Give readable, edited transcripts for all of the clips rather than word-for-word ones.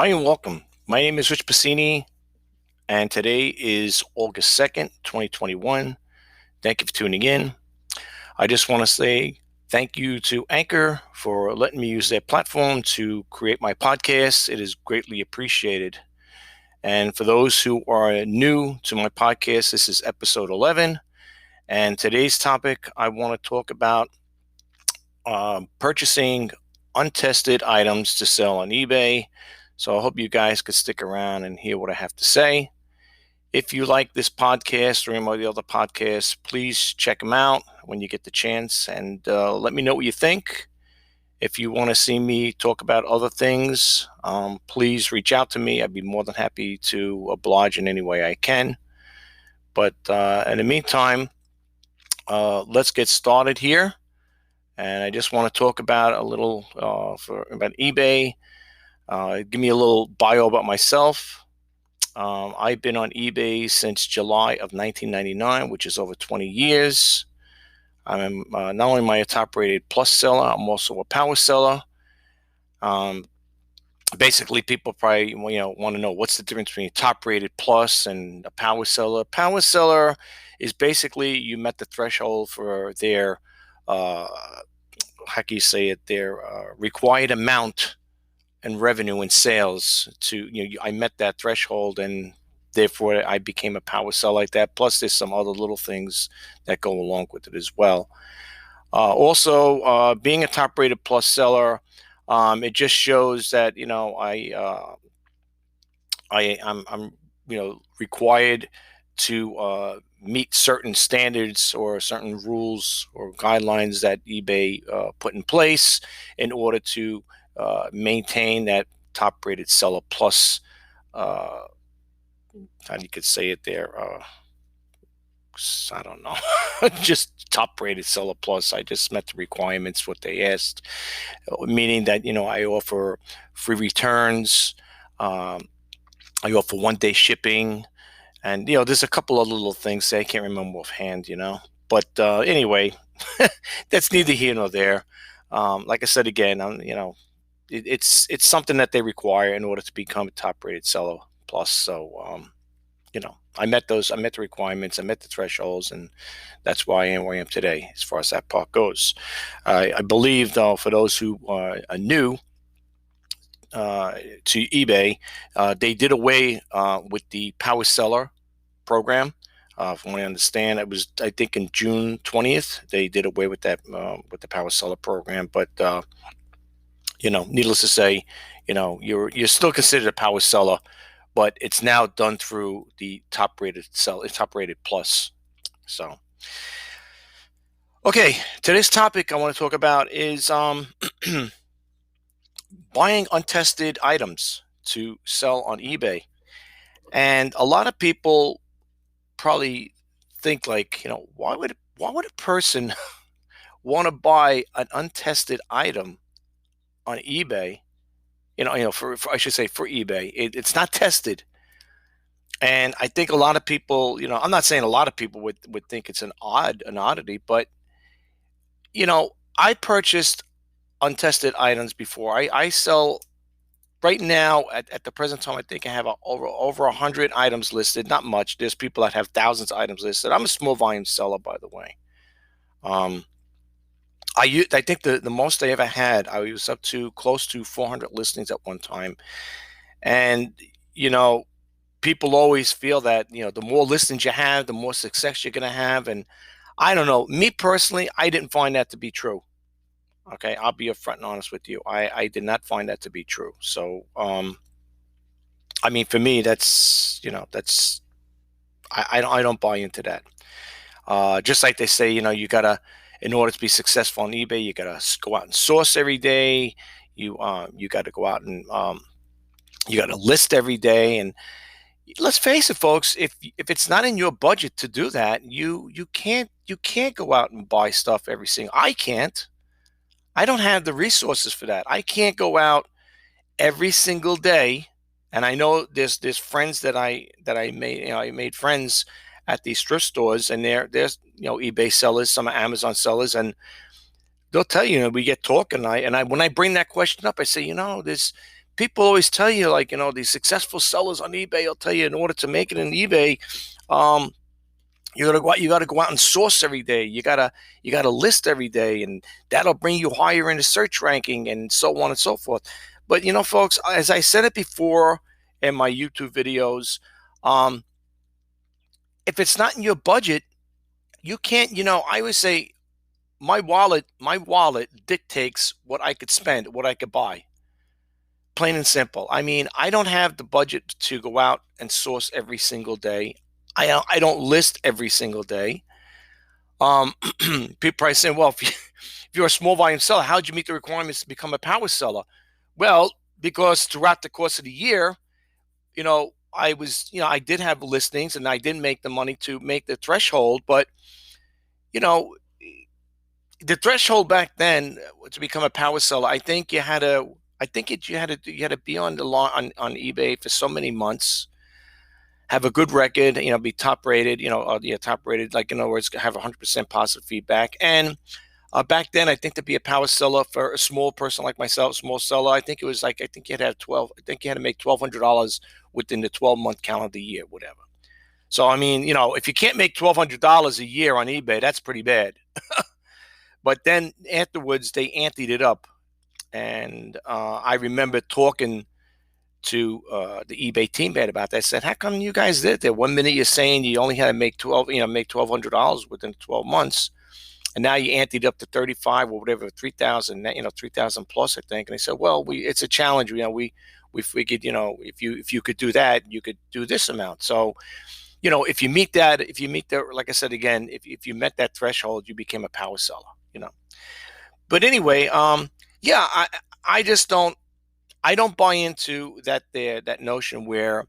Hi and welcome. My name is Rich Passini, and today is August 2nd, 2021. Thank you for tuning in. I just want to say thank you to Anchor for letting me use their platform to create my podcast. It is greatly appreciated. And for those who are new to my podcast, this is episode 11. And today's topic, I want to talk about purchasing untested items to sell on eBay. So I hope you guys could stick around and hear what I have to say. If you like this podcast or any of the other podcasts, please check them out when you get the chance and let me know what you think. If you want to see me talk about other things, please reach out to me. I'd be more than happy to oblige in any way I can. But in the meantime, let's get started here. And I just want to talk about a little about eBay. Give me a little bio about myself. I've been on eBay since July of 1999, which is over 20 years. I'm not only am I a top-rated plus seller, I'm also a power seller. Basically, people probably want to know what's the difference between a top-rated plus and a power seller. Power seller is basically you met the threshold for their how can you say it? Their required amount and revenue and sales I met that threshold, and therefore I became a power seller like that. Plus there's some other little things that go along with it as well. Also, being a top rated plus seller, it just shows that I'm required to meet certain standards or certain rules or guidelines that eBay put in place in order to maintain that top rated seller plus, how you could say it there, I don't know, just top rated seller plus. I just met the requirements, what they asked, meaning that, I offer free returns. I offer 1 day shipping, and, there's a couple of little things that I can't remember offhand, but anyway, that's neither here nor there. Like I said, again, it's something that they require in order to become a top rated seller plus. So, I met the requirements, I met the thresholds, and that's why I am where I am today, as far as that part goes. I believe, though, for those who are new to eBay, they did away with the power seller program. From what I understand, it was, I think, in June 20th, they did away with that, with the power seller program. But needless to say, you're still considered a power seller, but it's now done through the top rated plus. So, okay, today's topic I want to talk about is buying untested items to sell on eBay. And a lot of people probably think, like, why would a person want to buy an untested item on eBay? For I should say for eBay, it's not tested. And I think a lot of people, I'm not saying a lot of people would think it's an oddity, but I purchased untested items before. I sell right now at the present time. I think I have over 100 items listed. Not much. There's people that have thousands of items listed. I'm a small volume seller, by the way. I think the most I ever had, I was up to close to 400 listings at one time. And, people always feel that, the more listings you have, the more success you're going to have. And I don't know, me personally, I didn't find that to be true. Okay, I'll be upfront and honest with you. I did not find that to be true. So, I mean, for me, that's, I don't buy into that. Just like they say, you gotta, in order to be successful on eBay, you gotta go out and source every day. You gotta go out and you gotta list every day. And let's face it, folks, if it's not in your budget to do that, you can't go out and buy stuff every single. I can't. I don't have the resources for that. I can't go out every single day. And I know there's friends that I made. I made friends at these thrift stores, and there's eBay sellers, some Amazon sellers, and they'll tell you, we get talking. I when I bring that question up, I say, there's people always tell you, like, these successful sellers on eBay will tell you, in order to make it in eBay, um, you gotta go out and source every day. You gotta list every day, and that'll bring you higher in the search ranking, and so on and so forth. But folks, as I said it before in my YouTube videos, um, if it's not in your budget, you can't. I always say my wallet dictates what I could spend, what I could buy. Plain and simple. I mean, I don't have the budget to go out and source every single day. I don't list every single day. Um, People probably saying, well, if you're a small volume seller, how'd you meet the requirements to become a power seller? Well, because throughout the course of the year, I did have listings and I didn't make the money to make the threshold, but you know, the threshold back then to become a power seller, I think you had to, you had to be on the law on eBay for so many months, have a good record, be top rated, yeah, top rated, like in other words, have 100% positive feedback. And back then, I think to be a power seller for a small person like myself, small seller, I think it was like, I think you had to have 12, I think you had to make $1,200 within the 12-month calendar year, whatever. So, I mean, if you can't make $1,200 a year on eBay, that's pretty bad. But then afterwards, they anteed it up. And I remember talking to the eBay team about that. I said, how come you guys did that? 1 minute you're saying you only had to make $1,200 within 12 months. And now you anteed up to 35 or whatever, 3,000, 3,000 plus, I think. And they said, well, it's a challenge. We figured, if you could do that, you could do this amount. So, if you meet that, like I said again, if you met that threshold, you became a power seller. But anyway, yeah, I just don't buy into that notion where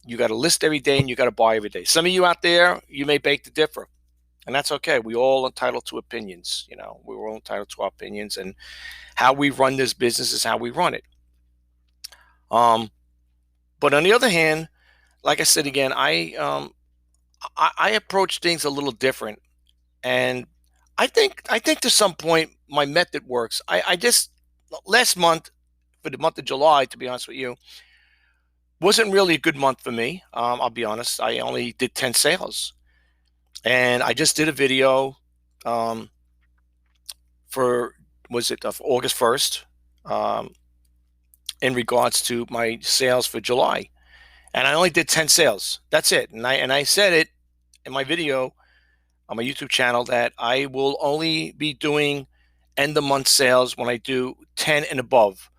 you got to list every day and you got to buy every day. Some of you out there, you may beg to differ. And that's okay. We all entitled to opinions. We're all entitled to our opinions, and how we run this business is how we run it. But on the other hand, like I said again, I approach things a little different, and I think to some point my method works. I just last month, for the month of July, to be honest with you, wasn't really a good month for me. I'll be honest. I only did 10 sales. And I just did a video for, was it August 1st, in regards to my sales for July. And I only did 10 sales. That's it. And I said it in my video on my YouTube channel that I will only be doing end of month sales when I do 10 and above.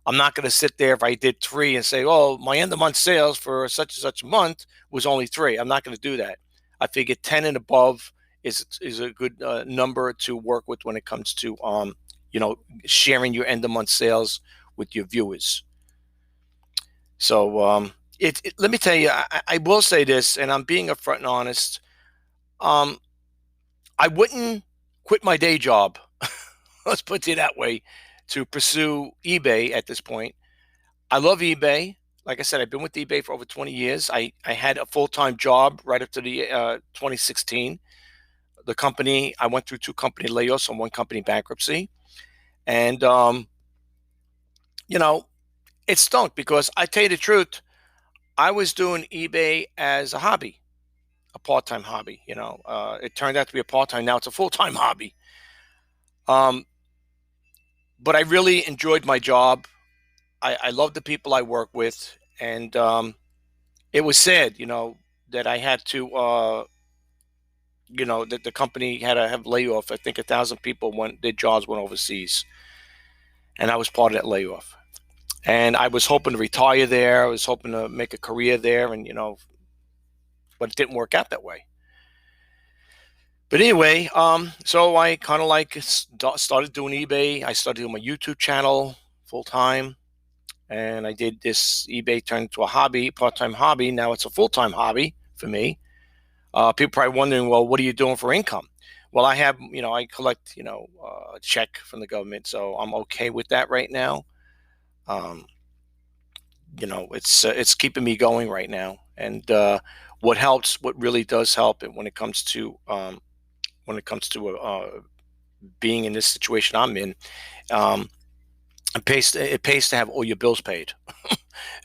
I'm not going to sit there if I did 3 and say, oh, my end of month sales for such and such a month was only 3. I'm not going to do that. I figured 10 and above is a good number to work with when it comes to sharing your end of month sales with your viewers. So let me tell you, I will say this, and I'm being upfront and honest. I wouldn't quit my day job, let's put it that way, to pursue eBay at this point. I love eBay. Like I said, I've been with eBay for over 20 years. I had a full-time job right up to the 2016. The company, I went through 2 company layoffs and 1 company bankruptcy. And, it stunk because I tell you the truth, I was doing eBay as a hobby, a part-time hobby. It turned out to be a part-time. Now it's a full-time hobby. But I really enjoyed my job. I love the people I work with, and it was sad, that I had to, that the company had to have layoff. I think 1,000 people their jobs went overseas, and I was part of that layoff. And I was hoping to retire there. I was hoping to make a career there, and but it didn't work out that way. But anyway, so I kind of like started doing eBay. I started doing my YouTube channel full time. And I did this. eBay turned into a hobby, part-time hobby. Now it's a full-time hobby for me. People probably wondering, well, what are you doing for income? Well, I have, I collect, a check from the government, so I'm okay with that right now. It's keeping me going right now. And what really does help, when it comes to being in this situation I'm in, it pays to have all your bills paid.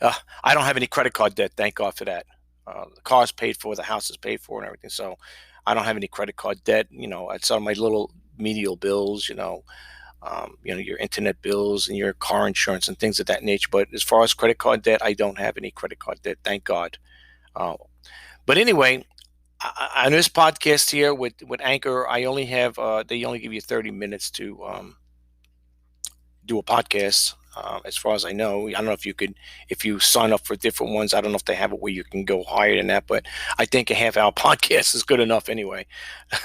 uh, I don't have any credit card debt, thank God for that. The car's paid for, the house is paid for, and everything. So I don't have any credit card debt. It's on my little medial bills. Your internet bills and your car insurance and things of that nature. But as far as credit card debt, I don't have any credit card debt, thank God. Uh, but anyway, on this podcast here with Anchor, I only have they only give you 30 minutes to do a podcast. As far as I know, I don't know if you sign up for different ones. I don't know if they have it where you can go higher than that, but I think a half hour podcast is good enough anyway.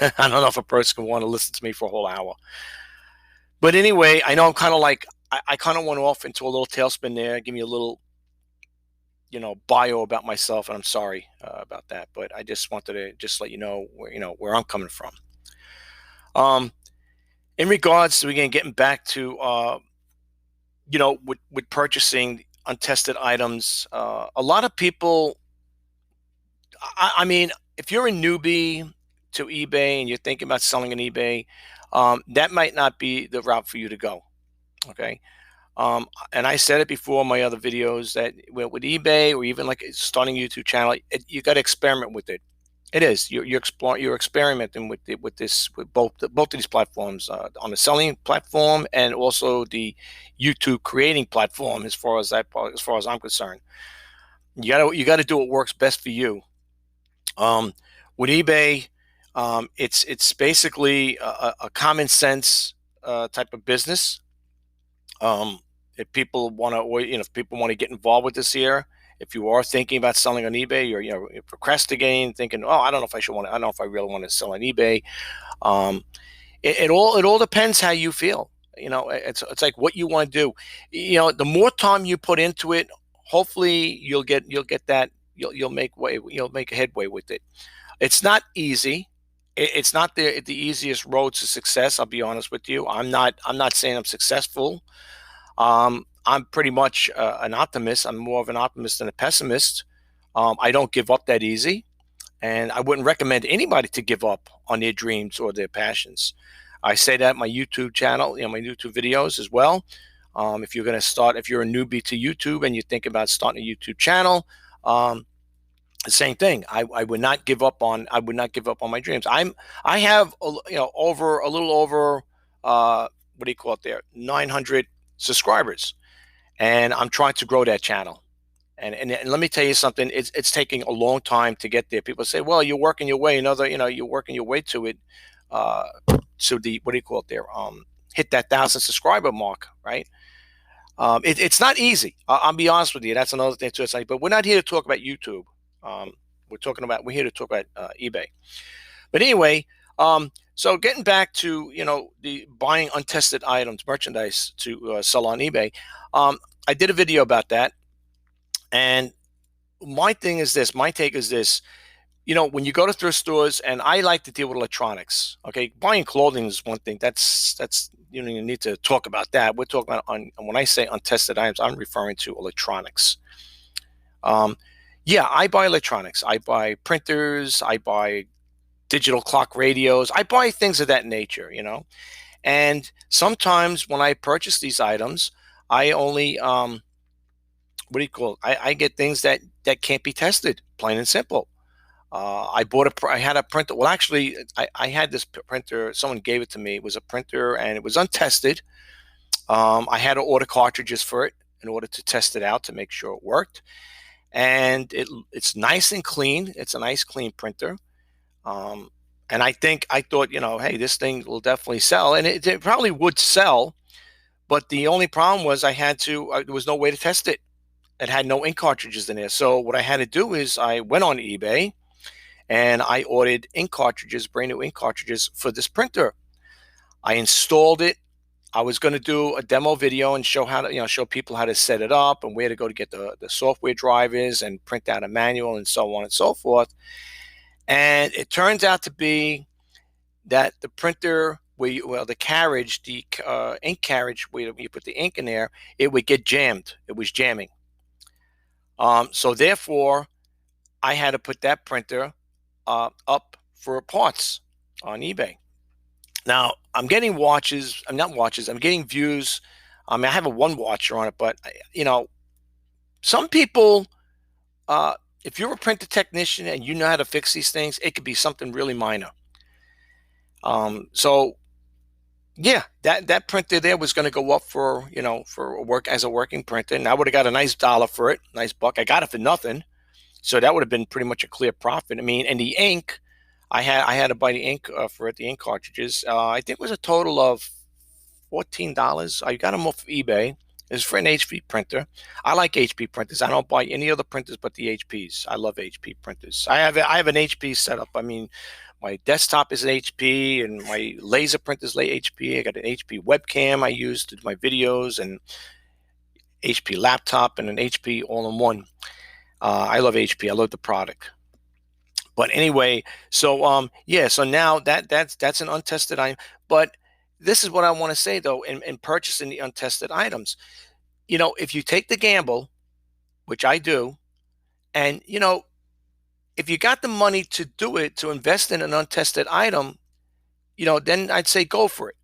I don't know if a person can want to listen to me for a whole hour. But anyway, I know I'm kind of like, I kind of went off into a little tailspin there. Give me a little, bio about myself, and I'm sorry about that. But I just wanted to just let you know where I'm coming from. In regards to, again, getting back to with purchasing untested items, a lot of people. I mean, if you're a newbie to eBay and you're thinking about selling on eBay, that might not be the route for you to go. Okay. And I said it before in my other videos that with eBay or even like starting a YouTube channel, you got to experiment with it. It is you're exploring, you're experimenting with both of these platforms, on the selling platform and also the YouTube creating platform. As far as I'm concerned, you got to do what works best for you. With eBay, it's basically a common sense type of business. If people want to, if people want to get involved with this here, if you are thinking about selling on eBay, you're procrastinating, thinking, oh, I don't know if I should want to, I don't know if I really want to sell on eBay. Um, it all depends how you feel. It's like what you want to do. The more time you put into it, hopefully you'll get that, you'll make a headway with it. It's not easy. It's not the easiest road to success. I'll be honest with you. I'm not saying I'm successful. I'm pretty much an optimist. I'm more of an optimist than a pessimist. I don't give up that easy, and I wouldn't recommend anybody to give up on their dreams or their passions. I say that in my YouTube channel, my YouTube videos as well. If you're going to start, if you're a newbie to YouTube and you think about starting a YouTube channel, the same thing. I would not give up on. I would not give up on my dreams. I have over a little over what do you call it there, 900 subscribers, and I'm trying to grow that channel. And let me tell you something. It's taking a long time to get there. People say, well, you're working your way. You're working your way to it. So the what do you call it there? Hit that 1,000 subscriber mark, right? It's not easy. I'll be honest with you. That's another thing too. But we're not here to talk about YouTube. We're here to talk about eBay. But anyway, so getting back to the buying untested items, merchandise to sell on eBay. I did a video about that, and my thing is this. My take is this. When you go to thrift stores, and I like to deal with electronics. Okay, buying clothing is one thing. That's you need to talk about that. We're talking about when I say untested items, I'm referring to electronics. Yeah, I buy electronics. I buy printers. I buy digital clock radios. I buy things of that nature. And sometimes when I purchase these items, I only what do you call it? I get things that can't be tested, plain and simple. I had a printer. Well, actually, I had this printer. Someone gave it to me. It was a printer, and it was untested. I had to order cartridges for it in order to test it out to make sure it worked. And it's nice and clean. It's a nice, clean printer. And I thought, hey, this thing will definitely sell, and it probably would sell. But the only problem was there was no way to test it. It had no ink cartridges in there. So what I had to do is I went on eBay and I ordered ink cartridges, brand new ink cartridges for this printer. I installed it. I was going to do a demo video and show show people how to set it up and where to go to get the software drivers and print out a manual and so on and so forth. And it turns out to be that the printer, the carriage, the ink carriage, where you put the ink in there, it would get jammed. It was jamming. So therefore, I had to put that printer up for parts on eBay. Now I'm getting watches. I'm not watches. I'm getting views I mean, I have a one watcher on it, but some people, uh, if you're a printer technician and you know how to fix these things, it could be something really minor. So yeah, that printer there was going to go up for for a work as a working printer, and I would have got a nice dollar for it, nice buck. I got it for nothing, so that would have been pretty much a clear profit. I mean, and the ink, I had to buy the ink for it, the ink cartridges. I think it was a total of $14. I got them off of eBay. It's for an HP printer. I like HP printers. I don't buy any other printers but the HPs. I love HP printers. I have an HP setup. I mean, my desktop is an HP, and my laser printer is HP. I got an HP webcam I use to do my videos, and HP laptop, and an HP all-in-one. I love HP. I love the product. But anyway, so yeah, so now that's an untested item. But this is what I want to say though, in purchasing the untested items. If you take the gamble, which I do, and if you got the money to do it, to invest in an untested item, then I'd say go for it.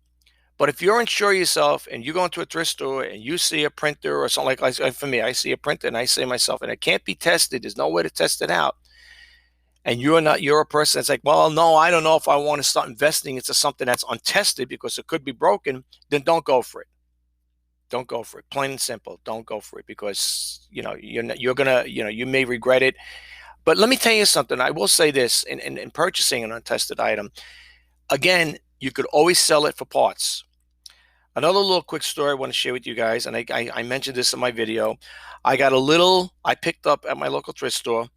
But if you're unsure yourself and you go into a thrift store and you see a printer or something like for me, I see a printer and I say to myself, and it can't be tested, there's no way to test it out. And you're a person that's like, well, no, I don't know if I want to start investing into something that's untested because it could be broken, then don't go for it. Don't go for it. Plain and simple. Don't go for it because you're gonna you may regret it. But let me tell you something. I will say this in purchasing an untested item. Again, you could always sell it for parts. Another little quick story I want to share with you guys, and I mentioned this in my video. I picked up at my local thrift store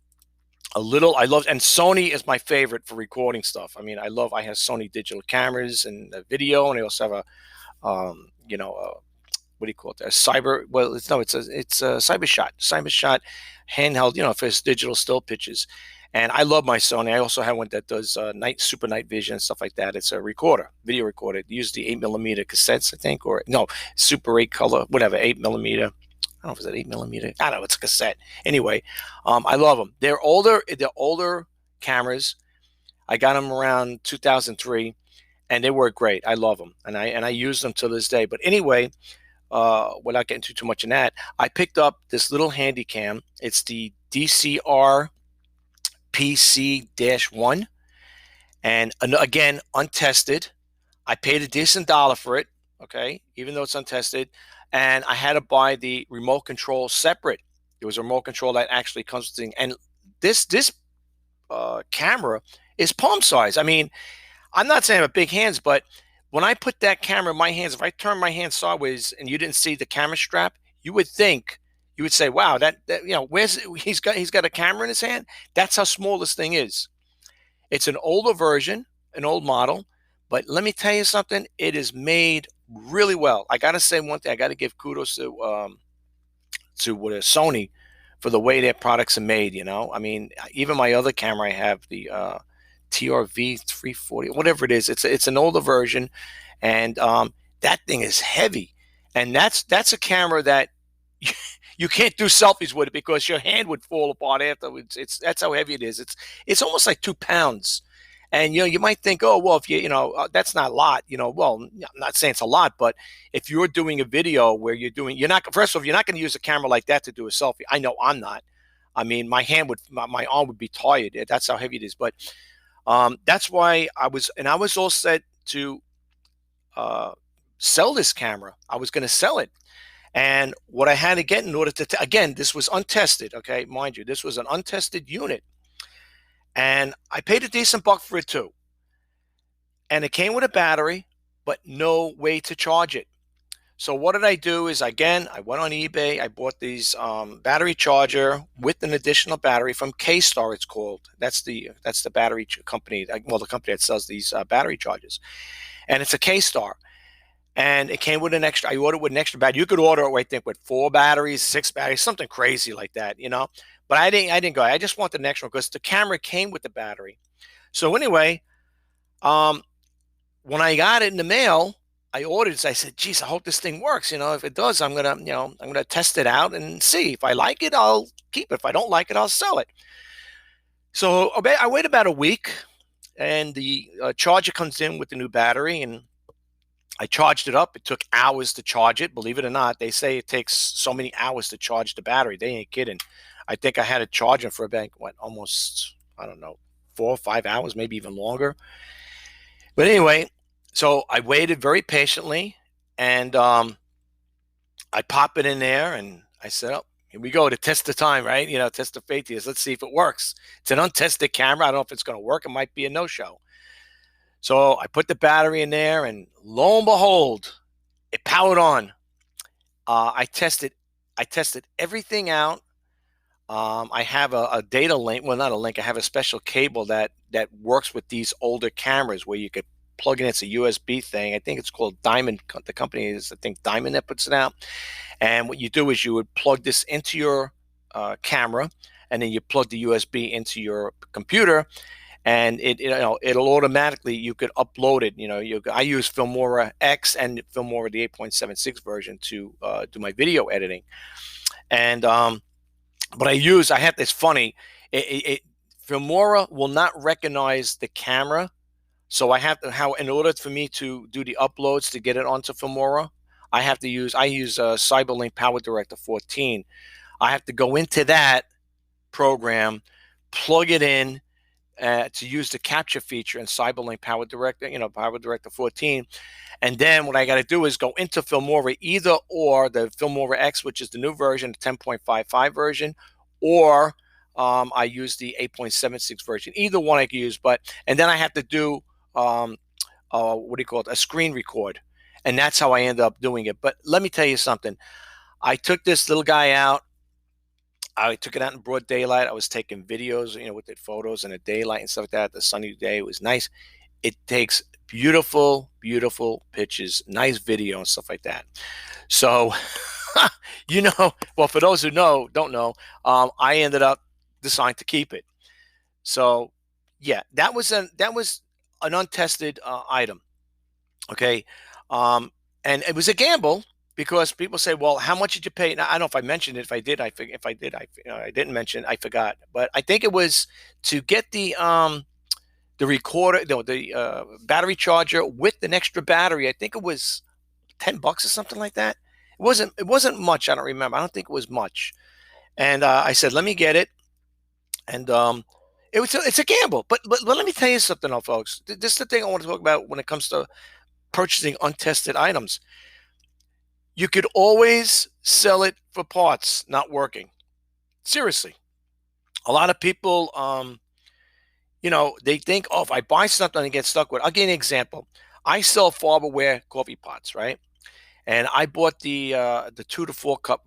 I love, and Sony is my favorite for recording stuff. I mean, I have Sony digital cameras and video, and I also have what do you call it? A it's a cyber shot handheld, for its digital still pictures. And I love my Sony. I also have one that does super night vision and stuff like that. It's a video recorder. It uses the 8mm cassettes, I think, or no, Super 8 color, whatever, 8mm. I don't know if it's an 8mm. I don't know. It's a cassette. Anyway, I love them. They're older cameras. I got them around 2003, and they work great. I love them, and I use them to this day. But anyway, without getting too much in that, I picked up this little handy cam. It's the DCR PC-1, and again, untested. I paid a decent dollar for it, okay, even though it's untested. And I had to buy the remote control separate. There was a remote control that actually comes with the thing. And this camera is palm size. I mean, I'm not saying I have big hands, but when I put that camera in my hands, if I turn my hand sideways and you didn't see the camera strap, you would say, wow, that he's got a camera in his hand. That's how small this thing is. It's an older version, an old model, but let me tell you something. It is made really well. I got to say one thing. I got to give kudos to Sony for the way their products are made. I mean, even my other camera, I have the TRV 340, whatever it is. It's an older version, and that thing is heavy, and that's a camera that you can't do selfies with it because your hand would fall apart afterwards. That's how heavy it is. It's almost like 2 pounds. And you might think, oh well, if that's not a lot. Well, I'm not saying it's a lot, but if you're doing a video where you're not first of all, you're not going to use a camera like that to do a selfie. I know I'm not. I mean, my arm would be tired. That's how heavy it is. But that's why I was all set to sell this camera. I was going to sell it, and what I had to get in order to again, this was untested. Okay, mind you, this was an untested unit. And I paid a decent buck for it too. And it came with a battery, but no way to charge it. So what did I do is, again, I went on eBay. I bought these battery charger with an additional battery from K-Star, it's called. That's the battery company, well, the company that sells these battery chargers. And it's a K-Star. And it came with an extra, I ordered with an extra battery. You could order it, I think, with 4 batteries, 6 batteries, something crazy like that, But I didn't go. I just wanted the next one because the camera came with the battery. So anyway, when I got it in the mail, I ordered it. So I said, geez, I hope this thing works. If it does, I'm gonna test it out and see. If I like it, I'll keep it. If I don't like it, I'll sell it. So I wait about a week, and the charger comes in with the new battery, and I charged it up. It took hours to charge it. Believe it or not, they say it takes so many hours to charge the battery. They ain't kidding. I think I had it charging for about what, almost, I don't know, 4 or 5 hours, maybe even longer. But anyway, so I waited very patiently, and I pop it in there, and I said, "Oh, here we go to test the time, right? Test the faith is. Let's see if it works." It's an untested camera. I don't know if it's going to work. It might be a no-show. So I put the battery in there, and lo and behold, it powered on. I tested. I tested everything out. I have a data link. Well, not a link. I have a special cable that works with these older cameras where you could plug in. It's a USB thing. I think it's called Diamond. The company is, I think, Diamond that puts it out. And what you do is you would plug this into your camera, and then you plug the USB into your computer, and it'll automatically, you could upload it. I use Filmora X and Filmora the 8.76 version to do my video editing. And but I have this funny. Filmora will not recognize the camera, so in order for me to do the uploads to get it onto Filmora, I use CyberLink Power Director 14. I have to go into that program, plug it in to use the capture feature in CyberLink Power Director, Power Director 14. And then what I got to do is go into Filmora, either or the Filmora X, which is the new version, the 10.55 version, or I use the 8.76 version. Either one I can use, and then I have to do what do you call it? A screen record. And that's how I end up doing it. But let me tell you something. I took this little guy out. I took it out in broad daylight. I was taking videos, with the photos and the daylight and stuff like that. The sunny day, it was nice. It takes beautiful, beautiful pictures, nice video and stuff like that. So, well, for those who don't know, I ended up deciding to keep it. So, yeah, that was an untested item. Okay, and it was a gamble, because people say, "Well, how much did you pay?" Now, I don't know if I mentioned it. If I did, I didn't mention. I forgot. But I think it was to get the recorder, the battery charger with an extra battery. I think it was $10 or something like that. It wasn't much. I don't remember. I don't think it was much. And I said, "Let me get it." And it's a gamble. But let me tell you something, though, folks. This is the thing I want to talk about when it comes to purchasing untested items. You could always sell it for parts not working. Seriously. A lot of people, they think, oh, if I buy something and get stuck with it. I'll give you an example. I sell Farberware coffee pots, right? And I bought the 2 to 4 cup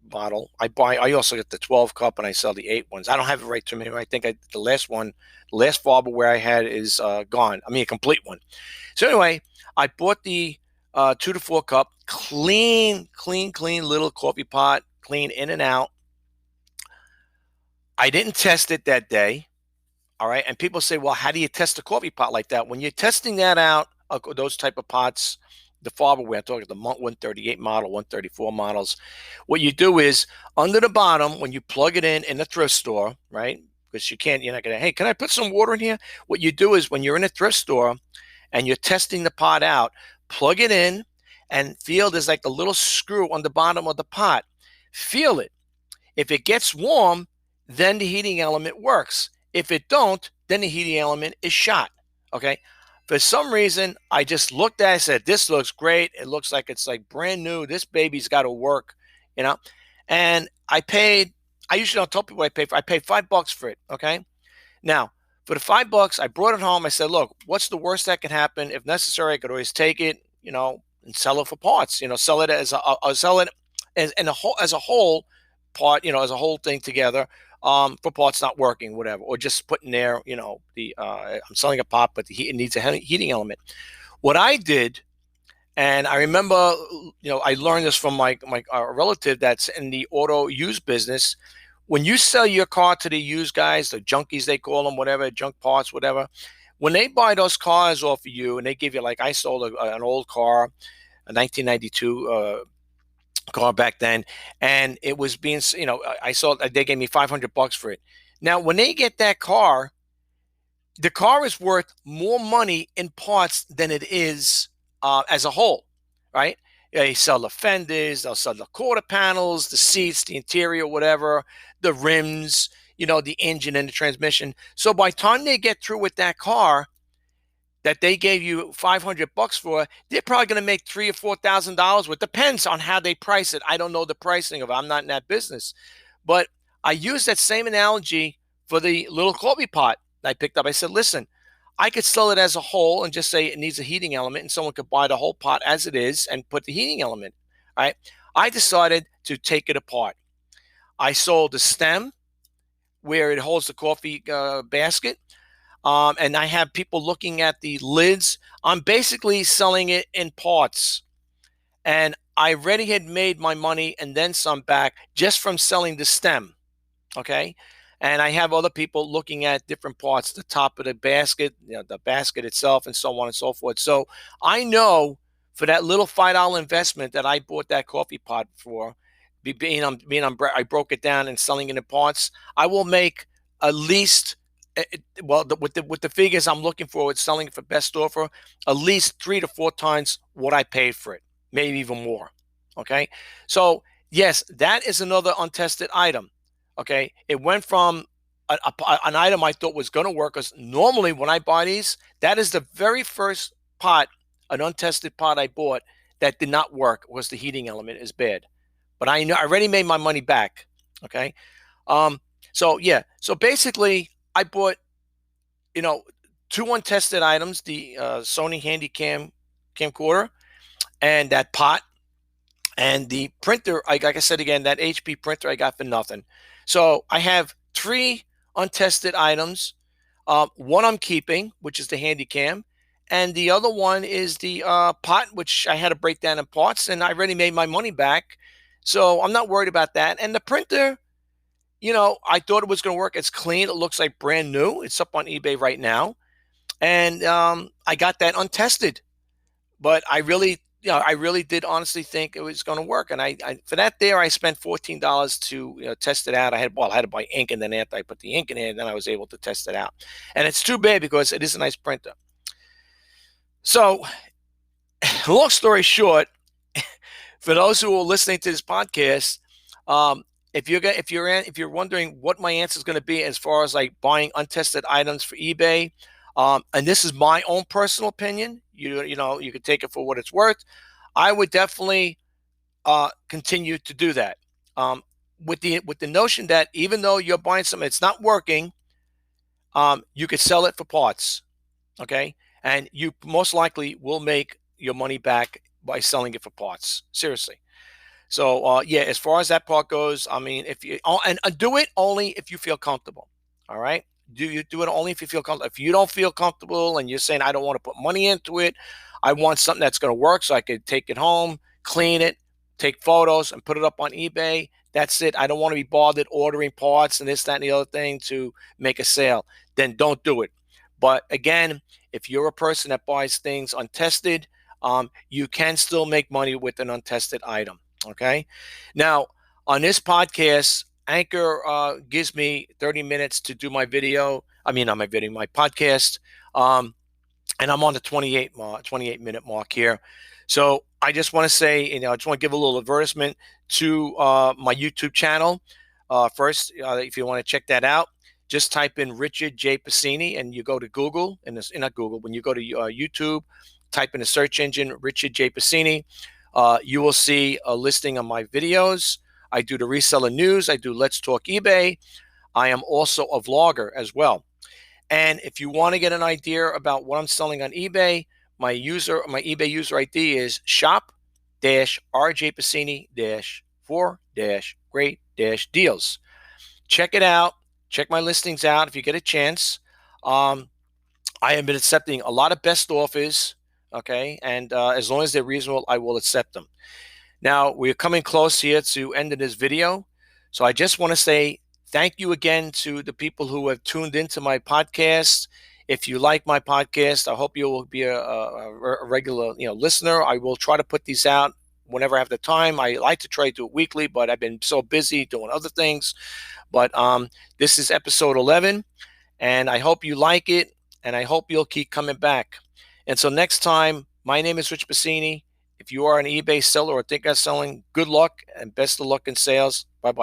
bottle. I also get the 12 cup, and I sell the 8 ones. I don't have it right to me. I think the last Farberware I had is gone. I mean, a complete one. So anyway, I bought the 2 to 4 cup, clean little coffee pot, clean in and out. I didn't test it that day. All right. And people say, well, how do you test a coffee pot like that? When you're testing that out, those type of pots, the Farberware, I'm talking the 138 model, 134 models, what you do is, under the bottom, when you plug it in the thrift store, right? Because you're not going to, hey, can I put some water in here? What you do is, when you're in a thrift store and you're testing the pot out, plug it in and feel there's like a little screw on the bottom of the pot. Feel it. If it gets warm, then the heating element works. If it don't, then the heating element is shot. Okay. For some reason, I just looked at it and said, this looks great. It looks like it's like brand new. This baby's got to work, And I usually don't tell people what I pay for. I paid $5 for it. Okay. Now, for the $5, I brought it home. I said, look, what's the worst that can happen? If necessary, I could always take it, and sell it for parts. Sell it as a whole part, as a whole thing together, for parts not working, whatever, or just putting there, I'm selling a pot, but it needs a heating element. What I did, and I remember, I learned this from my relative that's in the auto used business. When you sell your car to the used guys, the junkies they call them, whatever, junk parts, whatever, when they buy those cars off of you and they give you, like, I sold an old car, a 1992 car back then, and it was being, I sold, they gave me $500 for it. Now, when they get that car, the car is worth more money in parts than it is as a whole, right? They sell the fenders, they'll sell the quarter panels, the seats, the interior, whatever, the rims, the engine and the transmission. So by the time they get through with that car that they gave you $500 for, they're probably going to make $3,000 or $4,000. It depends on how they price it. I don't know the pricing of it. I'm not in that business. But I use that same analogy for the little coffee pot I picked up. I said, listen, I could sell it as a whole and just say it needs a heating element, and someone could buy the whole pot as it is and put the heating element. All right. I decided to take it apart. I sold the stem where it holds the coffee basket. And I have people looking at the lids. I'm basically selling it in parts. And I already had made my money and then some back just from selling the stem. Okay. And I have other people looking at different parts, the top of the basket, the basket itself, and so on and so forth. So I know for that little $5 investment that I bought that coffee pot for, I broke it down and selling it in parts, I will make at least, with the figures I'm looking for, with selling it for best offer, at least 3 to 4 times what I paid for it, maybe even more. Okay. So yes, that is another untested item. Okay, it went from an item I thought was going to work, because normally when I buy these, that is the very first pot, an untested pot I bought that did not work, was the heating element is bad. But I know I already made my money back. Okay, so yeah, so basically I bought 2 untested items: the Sony Handycam camcorder and that pot. And the printer, like I said again, that HP printer I got for nothing. So I have 3 untested items. One I'm keeping, which is the Handycam, and the other one is the pot, which I had to break down in parts, and I already made my money back. So I'm not worried about that. And the printer, I thought it was going to work. It's clean. It looks like brand new. It's up on eBay right now. And I got that untested. But I really did honestly think it was going to work. And I for that there, I spent $14 to test it out. I had to buy ink, and then after I put the ink in it, then I was able to test it out. And it's too bad because it is a nice printer. So, long story short, for those who are listening to this podcast, if you're wondering what my answer is going to be as far as like buying untested items for eBay, and this is my own personal opinion, you could take it for what it's worth, I would definitely continue to do that, with the notion that even though you're buying something that's not working, you could sell it for parts. Okay, and you most likely will make your money back by selling it for parts. Seriously. So yeah, as far as that part goes, I mean, if you and do it only if you feel comfortable. All right. Do it only if you feel comfortable. If you don't feel comfortable and you're saying, I don't want to put money into it, I want something that's going to work so I could take it home, clean it, take photos, and put it up on eBay. That's it. I don't want to be bothered ordering parts and this, that, and the other thing to make a sale. Then don't do it. But again, if you're a person that buys things untested, you can still make money with an untested item. Okay. Now, on this podcast, Anchor gives me 30 minutes to do my video. I mean, not my video, my podcast. And I'm on the 28-minute mark here. So I just want to say, I just want to give a little advertisement to my YouTube channel. First, if you want to check that out, just type in Richard J. Pacini, and you go to Google, and not Google, when you go to YouTube, type in the search engine Richard J. Pacini. You will see a listing of my videos. I do the reseller news. I do Let's Talk eBay. I am also a vlogger as well. And if you want to get an idea about what I'm selling on eBay, my eBay user ID is shop-rjpacini-4-great-deals. Check it out. Check my listings out if you get a chance. I have been accepting a lot of best offers. Okay, and as long as they're reasonable, I will accept them. Now, we're coming close here to ending this video. So I just want to say thank you again to the people who have tuned into my podcast. If you like my podcast, I hope you will be a regular listener. I will try to put these out whenever I have the time. I like to try to do it weekly, but I've been so busy doing other things. But this is episode 11, and I hope you like it, and I hope you'll keep coming back. And so next time, My name is Rich Bassini. If you are an eBay seller or think of selling, good luck and best of luck in sales. Bye bye.